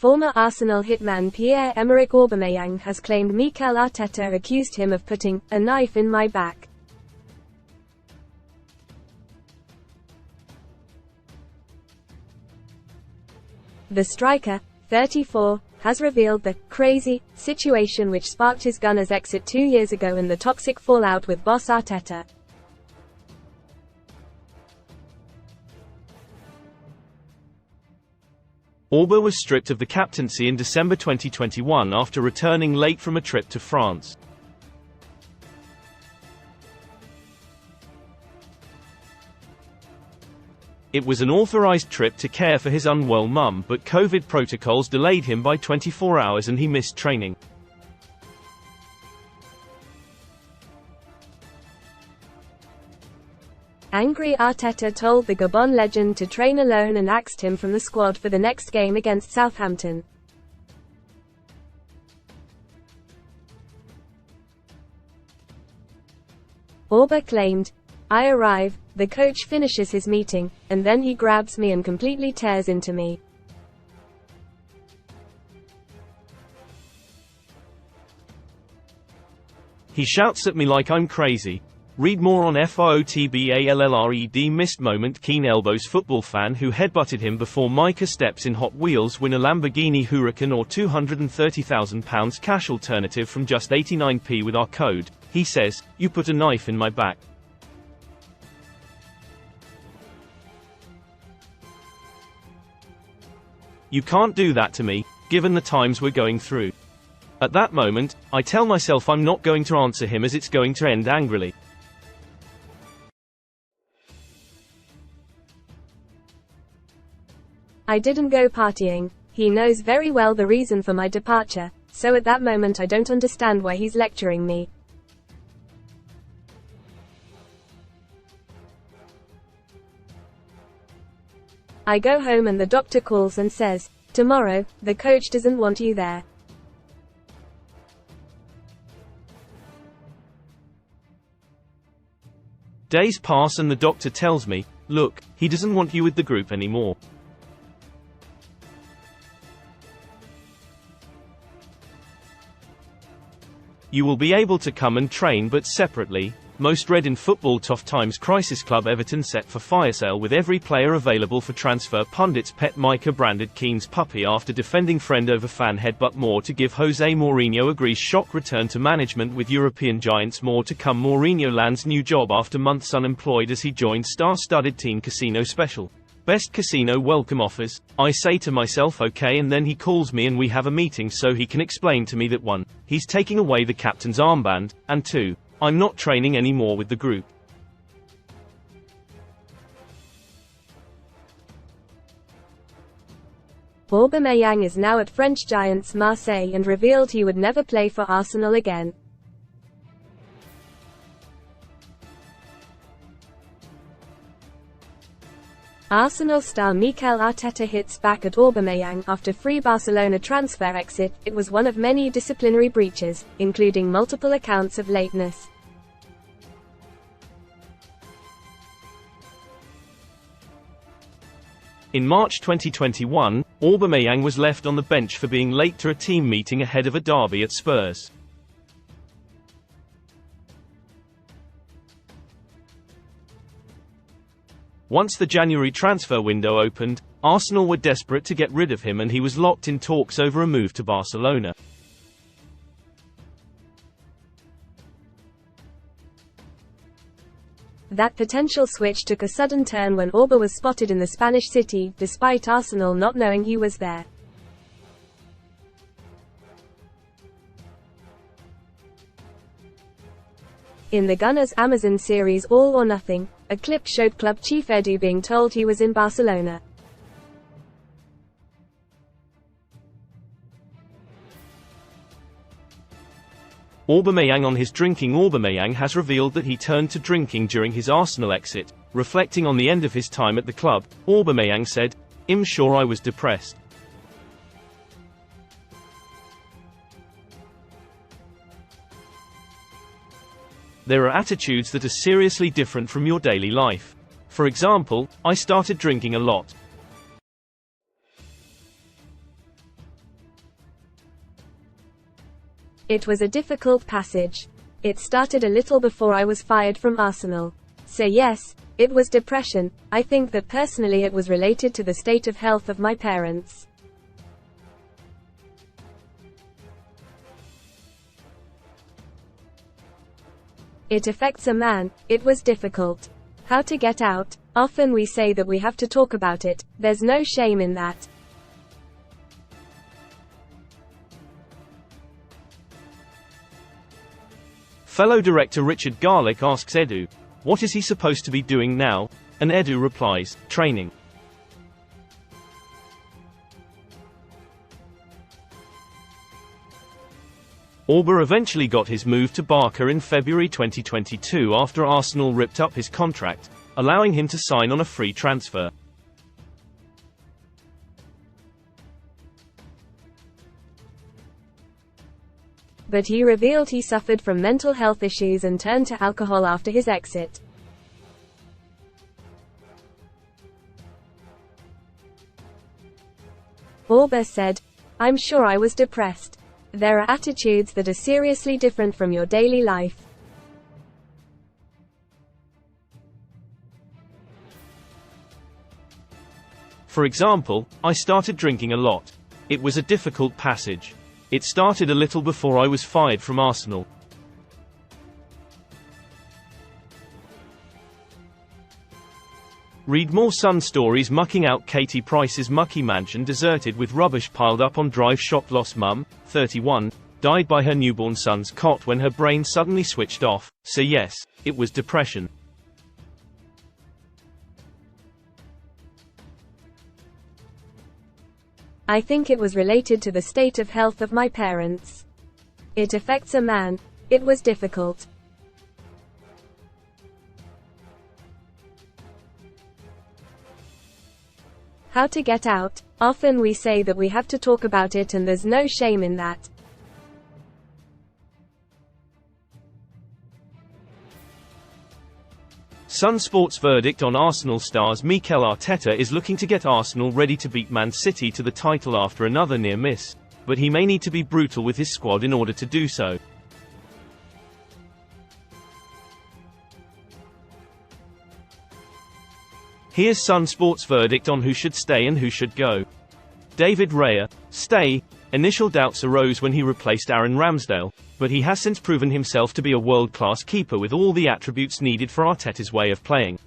Former Arsenal hitman Pierre-Emerick Aubameyang has claimed Mikel Arteta accused him of putting a knife in my back. The striker, 34, has revealed the crazy situation which sparked his Gunners' exit 2 years ago and the toxic fallout with boss Arteta. Auba was stripped of the captaincy in December 2021 after returning late from a trip to France. It was an authorized trip to care for his unwell mum, but COVID protocols delayed him by 24 hours and he missed training. Angry Arteta told the Gabon legend to train alone and axed him from the squad for the next game against Southampton. Auba claimed, "I arrive, the coach finishes his meeting, and then he grabs me and completely tears into me. He shouts at me like I'm crazy." Read more on FOTBALLRED missed moment. Keen elbows football fan who headbutted him before Micah steps in Hot Wheels win a Lamborghini Huracan or £230,000 cash alternative from just 89p with our code. He says, "You put a knife in my back." You can't do that to me, given the times we're going through. At that moment, I tell myself I'm not going to answer him as it's going to end angrily. I didn't go partying. He knows very well the reason for my departure, so at that moment I don't understand why he's lecturing me. I go home and the doctor calls and says, "Tomorrow, the coach doesn't want you there." Days pass and the doctor tells me, "Look, he doesn't want you with the group anymore." You will be able to come and train but separately. Most read in Football Tough Times. Crisis Club Everton set for fire sale with every player available for transfer. Pundits pet Micah branded Keane's puppy after defending friend over fan headbutt. More to give. Jose Mourinho agrees shock return to management with European giants. More to come. Mourinho lands new job after months unemployed as he joined star-studded Teen Casino Special. Best casino welcome offers. I say to myself okay, and then he calls me and we have a meeting so he can explain to me that 1. He's taking away the captain's armband, and 2. I'm not training anymore with the group. Aubameyang is now at French giants Marseille and revealed he would never play for Arsenal again. Arsenal star Mikel Arteta hits back at Aubameyang after free Barcelona transfer exit. It was one of many disciplinary breaches, including multiple accounts of lateness. In March 2021, Aubameyang was left on the bench for being late to a team meeting ahead of a derby at Spurs. Once the January transfer window opened, Arsenal were desperate to get rid of him and he was locked in talks over a move to Barcelona. That potential switch took a sudden turn when Auba was spotted in the Spanish city, despite Arsenal not knowing he was there. In the Gunners' Amazon series All or Nothing, a clip showed club chief Edu being told he was in Barcelona. Aubameyang on his drinking. Aubameyang has revealed that he turned to drinking during his Arsenal exit, reflecting on the end of his time at the club. Aubameyang said, "I'm sure I was depressed. There are attitudes that are seriously different from your daily life. For example, I started drinking a lot. It was a difficult passage. It started a little before I was fired from Arsenal. So yes, it was depression. I think that personally it was related to the state of health of my parents. It affects a man. It was difficult. How to get out? Often we say that we have to talk about it. There's no shame in that. Fellow director Richard Garlick asks Edu, what is he supposed to be doing now? And Edu replies, training. Auba eventually got his move to Barca in February 2022 after Arsenal ripped up his contract, allowing him to sign on a free transfer. But he revealed he suffered from mental health issues and turned to alcohol after his exit. Auba said, "I'm sure I was depressed. There are attitudes that are seriously different from your daily life. For example, I started drinking a lot. It was a difficult passage. It started a little before I was fired from Arsenal. Read more Sun stories. Mucking out. Katie Price's mucky mansion deserted with rubbish piled up on drive. Shock. Lost mum, 31, died by her newborn son's cot when her brain suddenly switched off. So yes, it was depression. I think it was related to the state of health of my parents. It affects a man. It was difficult. How to get out? Often we say that we have to talk about it and there's no shame in that. Sun Sports verdict on Arsenal stars. Mikel Arteta is looking to get Arsenal ready to beat Man City to the title after another near miss, but he may need to be brutal with his squad in order to do so. Here's Sun Sports verdict on who should stay and who should go. David Raya, stay. Initial doubts arose when he replaced Aaron Ramsdale, but he has since proven himself to be a world-class keeper with all the attributes needed for Arteta's way of playing.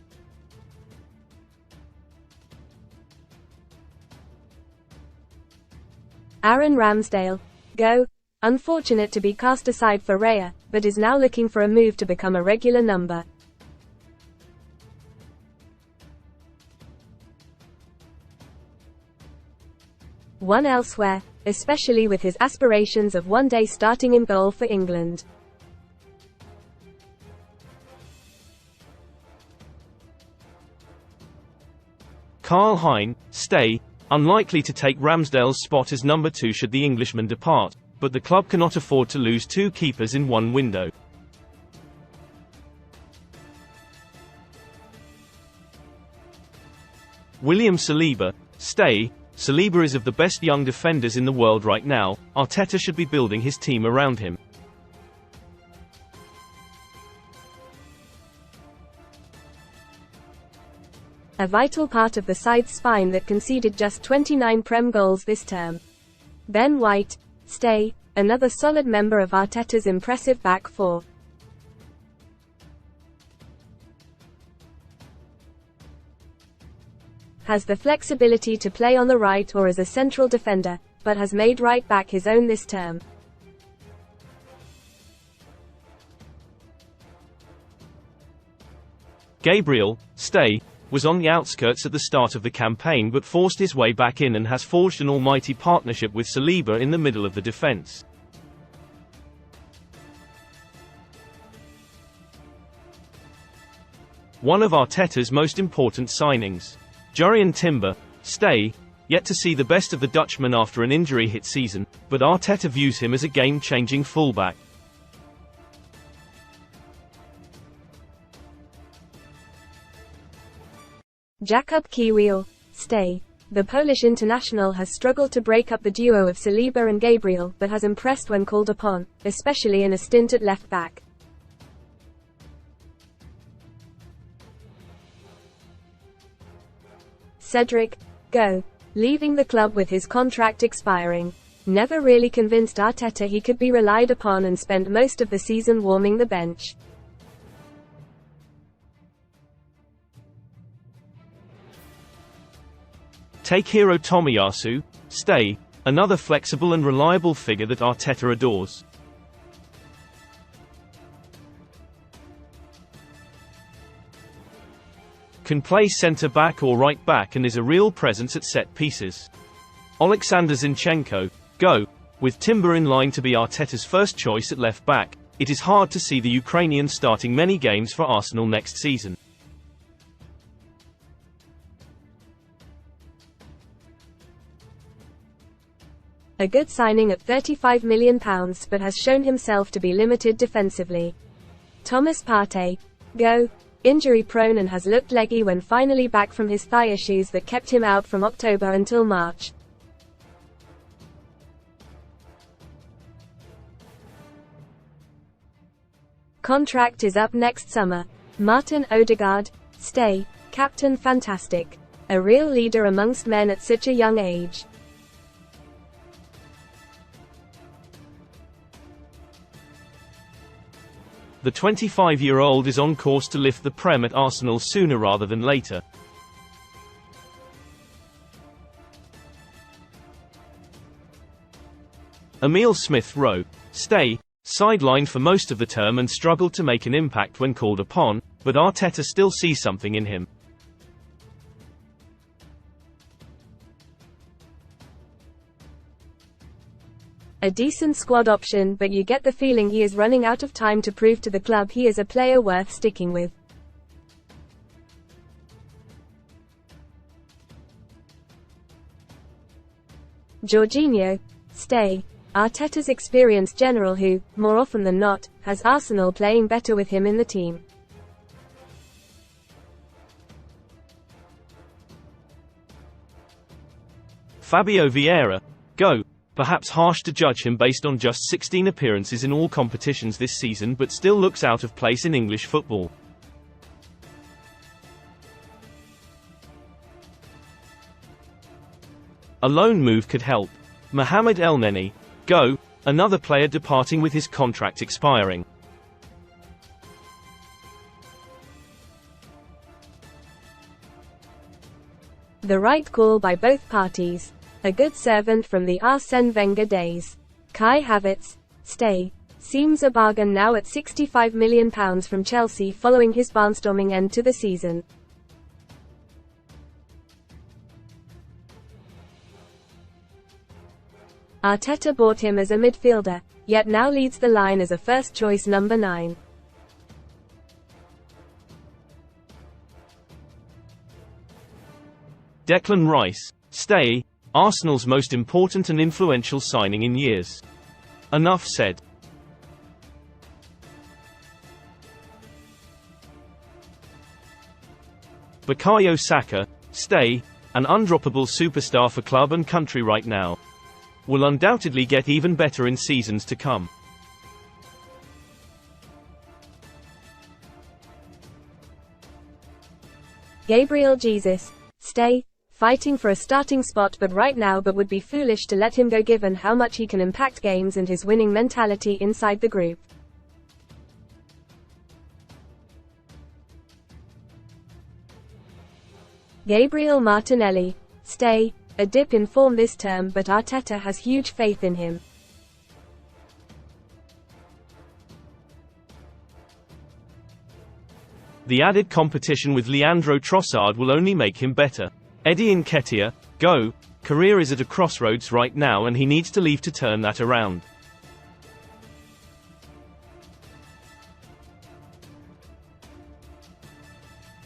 Aaron Ramsdale, go. Unfortunate to be cast aside for Raya, but is now looking for a move to become a regular number. One elsewhere, especially with his aspirations of one day starting in goal for England. Karl Hein, stay. Unlikely to take Ramsdale's spot as number 2 should the Englishman depart, but the club cannot afford to lose 2 keepers in one window. William Saliba, stay. Saliba is of the best young defenders in the world right now. Arteta should be building his team around him. A vital part of the side's spine that conceded just 29 Prem goals this term. Ben White, stay. Another solid member of Arteta's impressive back four. Has the flexibility to play on the right or as a central defender, but has made right back his own this term. Gabriel, stay, was on the outskirts at the start of the campaign but forced his way back in and has forged an almighty partnership with Saliba in the middle of the defense. One of Arteta's most important signings. Jurrien Timber, stay. Yet to see the best of the Dutchman after an injury-hit season, but Arteta views him as a game-changing fullback. Jakob Kiwior, stay. The Polish international has struggled to break up the duo of Saliba and Gabriel, but has impressed when called upon, especially in a stint at left back. Cedric, go. Leaving the club with his contract expiring. Never really convinced Arteta he could be relied upon and spent most of the season warming the bench. Takehiro Tomiyasu, stay, another flexible and reliable figure that Arteta adores. Can play centre-back or right-back and is a real presence at set pieces. Alexander Zinchenko, go. With Timber in line to be Arteta's first choice at left-back, it is hard to see the Ukrainian starting many games for Arsenal next season. A good signing at £35 million, but has shown himself to be limited defensively. Thomas Partey, go. Injury-prone and has looked leggy when finally back from his thigh issues that kept him out from October until March. Contract is up next summer. Martin Odegaard, stay. Captain fantastic. A real leader amongst men at such a young age. The 25-year-old is on course to lift the Prem at Arsenal sooner rather than later. Emile Smith-Rowe, stay, sidelined for most of the term and struggled to make an impact when called upon, but Arteta still sees something in him. A decent squad option, but you get the feeling he is running out of time to prove to the club he is a player worth sticking with. Jorginho, stay. Arteta's experienced general who, more often than not, has Arsenal playing better with him in the team. Fabio Vieira, go. Perhaps harsh to judge him based on just 16 appearances in all competitions this season, but still looks out of place in English football. A loan move could help. Mohamed Elneny, go. Another player departing with his contract expiring. The right call by both parties. A good servant from the Arsene Wenger days. Kai Havertz, stay. Seems a bargain now at £65 million from Chelsea following his barnstorming end to the season. Arteta bought him as a midfielder, yet now leads the line as a first-choice number 9. Declan Rice, stay. Arsenal's most important and influential signing in years. Enough said. Bukayo Saka, stay. An undroppable superstar for club and country right now. Will undoubtedly get even better in seasons to come. Gabriel Jesus, stay. Fighting for a starting spot right now, but would be foolish to let him go given how much he can impact games and his winning mentality inside the group. Gabriel Martinelli, stay. A dip in form this term, but Arteta has huge faith in him. The added competition with Leandro Trossard will only make him better. Eddie Nketiah, go. Career is at a crossroads right now and he needs to leave to turn that around.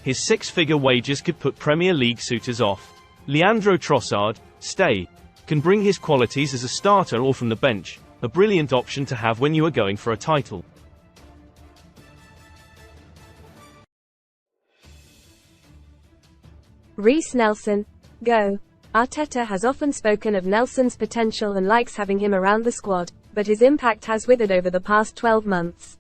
His six-figure wages could put Premier League suitors off. Leandro Trossard, stay. Can bring his qualities as a starter or from the bench, a brilliant option to have when you are going for a title. Reece Nelson, go. Arteta has often spoken of Nelson's potential and likes having him around the squad, but his impact has withered over the past 12 months.